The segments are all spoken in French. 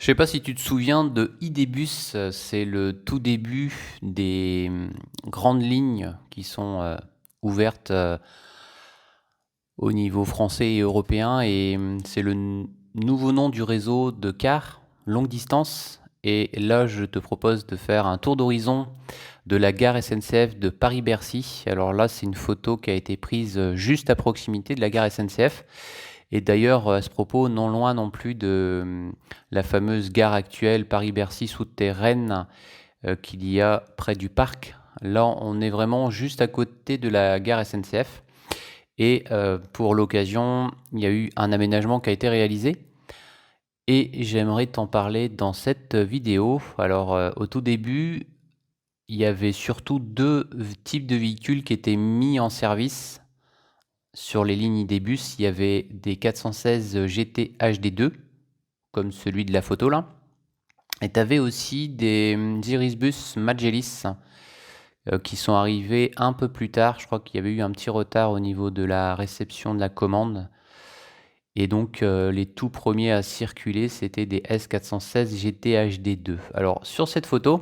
Je sais pas si tu te souviens de Idébus, c'est le tout début des grandes lignes qui sont ouvertes au niveau français et européen et c'est le nouveau nom du réseau de cars longue distance. Et là, je te propose de faire un tour d'horizon de la gare SNCF de Paris-Bercy. Alors là, c'est une photo qui a été prise juste à proximité de la gare SNCF. Et d'ailleurs, à ce propos, non loin non plus de la fameuse gare actuelle Paris-Bercy souterraine qu'il y a près du parc. Là, on est vraiment juste à côté de la gare SNCF. Et pour l'occasion, il y a eu un aménagement qui a été réalisé. Et j'aimerais t'en parler dans cette vidéo. Alors, au tout début, il y avait surtout deux types de véhicules qui étaient mis en service sur les lignes Idébus. Il y avait des 416 GT HD2, comme celui de la photo là. Et tu avais aussi des Irisbus Magellis qui sont arrivés un peu plus tard. Je crois qu'il y avait eu un petit retard au niveau de la réception de la commande. Et donc les tout premiers à circuler, c'était des S416 GT HD2. Alors sur cette photo,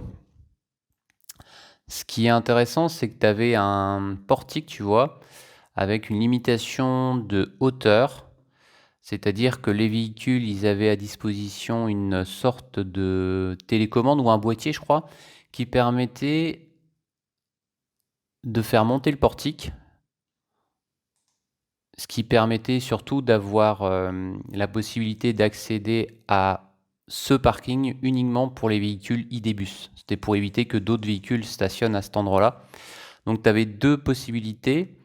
ce qui est intéressant, c'est que tu avais un portique, tu vois, avec une limitation de hauteur. C'est-à-dire que les véhicules, ils avaient à disposition une sorte de télécommande ou un boîtier, je crois, qui permettait de faire monter le portique, ce qui permettait surtout d'avoir la possibilité d'accéder à ce parking uniquement pour les véhicules Idébus. C'était pour éviter que d'autres véhicules stationnent à cet endroit-là. Donc tu avais deux possibilités,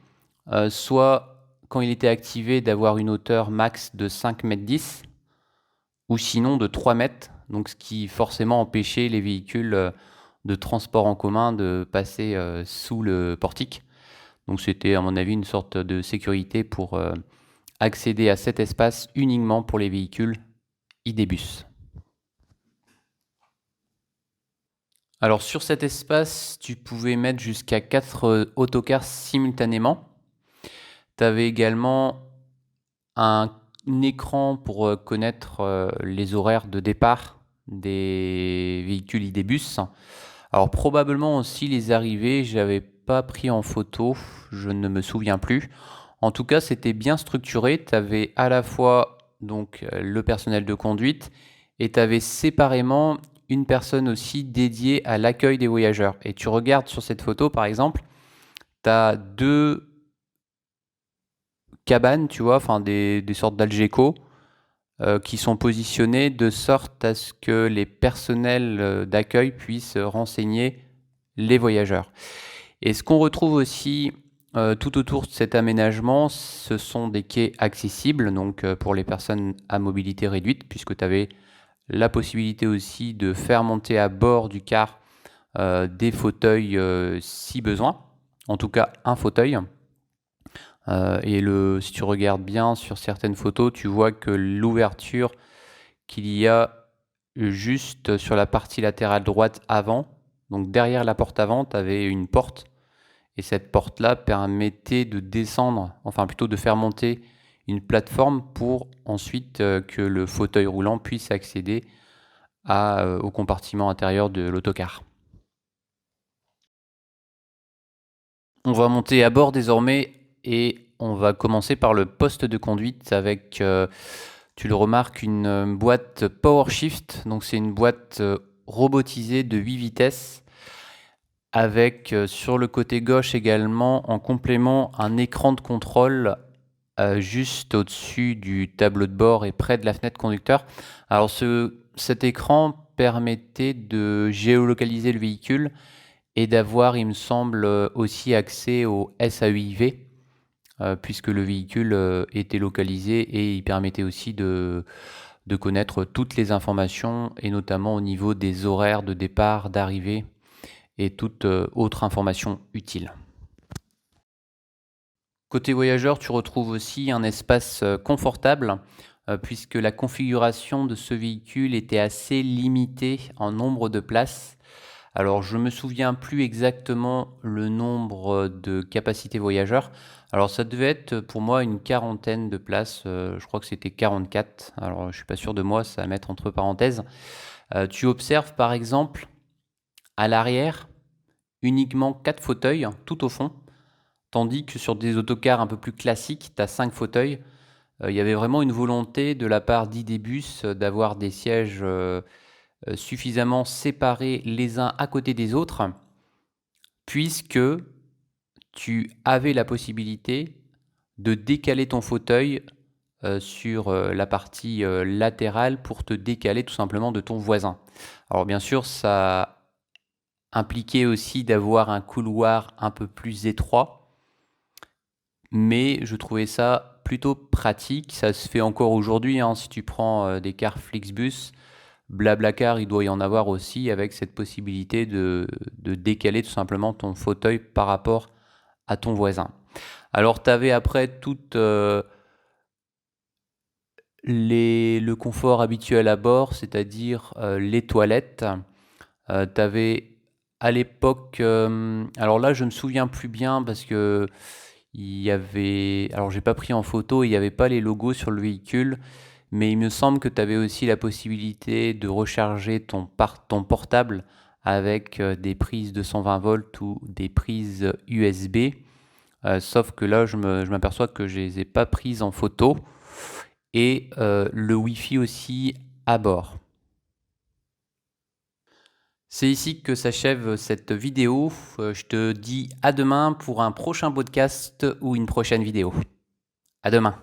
soit quand il était activé d'avoir une hauteur max de 5,10 m, ou sinon de 3 mètres, donc ce qui forcément empêchait les véhicules de transport en commun de passer sous le portique. Donc c'était à mon avis une sorte de sécurité pour accéder à cet espace uniquement pour les véhicules Idébus. Alors sur cet espace, tu pouvais mettre jusqu'à 4 autocars simultanément. Tu avais également un écran pour connaître les horaires de départ des véhicules Idébus. Alors probablement aussi les arrivées, j'avais pas pris en photo, je ne me souviens plus. En tout cas, c'était bien structuré. Tu avais à la fois donc le personnel de conduite et tu avais séparément une personne aussi dédiée à l'accueil des voyageurs. Et tu regardes sur cette photo par exemple, tu as deux cabanes, tu vois, enfin des sortes d'Algeco qui sont positionnées de sorte à ce que les personnels d'accueil puissent renseigner les voyageurs. Et ce qu'on retrouve aussi tout autour de cet aménagement, ce sont des quais accessibles, donc pour les personnes à mobilité réduite, puisque tu avais la possibilité aussi de faire monter à bord du car des fauteuils si besoin, en tout cas un fauteuil. Et si tu regardes bien sur certaines photos, tu vois que l'ouverture qu'il y a juste sur la partie latérale droite avant, donc derrière la porte avant, tu avais une porte. Et cette porte-là permettait de descendre, enfin plutôt de faire monter une plateforme pour ensuite que le fauteuil roulant puisse accéder au compartiment intérieur de l'autocar. On va monter à bord désormais et on va commencer par le poste de conduite avec, tu le remarques, une boîte PowerShift. Donc c'est une boîte robotisée de 8 vitesses avec sur le côté gauche également en complément un écran de contrôle juste au-dessus du tableau de bord et près de la fenêtre conducteur. Alors cet écran permettait de géolocaliser le véhicule et d'avoir, il me semble, aussi accès au SAEIV, puisque le véhicule était localisé et il permettait aussi de connaître toutes les informations, et notamment au niveau des horaires de départ, d'arrivée, et toute autre information utile. Côté voyageur, tu retrouves aussi un espace confortable, puisque la configuration de ce véhicule était assez limitée en nombre de places. Alors, je me souviens plus exactement le nombre de capacités voyageurs. Alors, ça devait être pour moi une quarantaine de places. Je crois que c'était 44. Alors, je suis pas sûr de moi, ça va mettre entre parenthèses. Tu observes par exemple à l'arrière uniquement 4 fauteuils tout au fond, tandis que sur des autocars un peu plus classiques, tu as 5 fauteuils. Il y avait vraiment une volonté de la part d'Idebus d'avoir des sièges suffisamment séparés les uns à côté des autres, puisque tu avais la possibilité de décaler ton fauteuil sur la partie latérale pour te décaler tout simplement de ton voisin. Alors bien sûr, ça impliquait aussi d'avoir un couloir un peu plus étroit, mais je trouvais ça plutôt pratique. Ça se fait encore aujourd'hui, hein, si tu prends des cars Flixbus, Blablacar, il doit y en avoir aussi avec cette possibilité de décaler tout simplement ton fauteuil par rapport à ton voisin. Alors tu avais après tout le confort habituel à bord, c'est-à-dire les toilettes. Tu avais à l'époque, alors là je me souviens plus bien parce que il y avait, alors j'ai pas pris en photo, il n'y avait pas les logos sur le véhicule, mais il me semble que tu avais aussi la possibilité de recharger ton portable avec des prises de 120 volts ou des prises USB. Sauf que là, je m'aperçois que je les ai pas prises en photo. Et le Wi-Fi aussi à bord. C'est ici que s'achève cette vidéo. Je te dis à demain pour un prochain podcast ou une prochaine vidéo. À demain.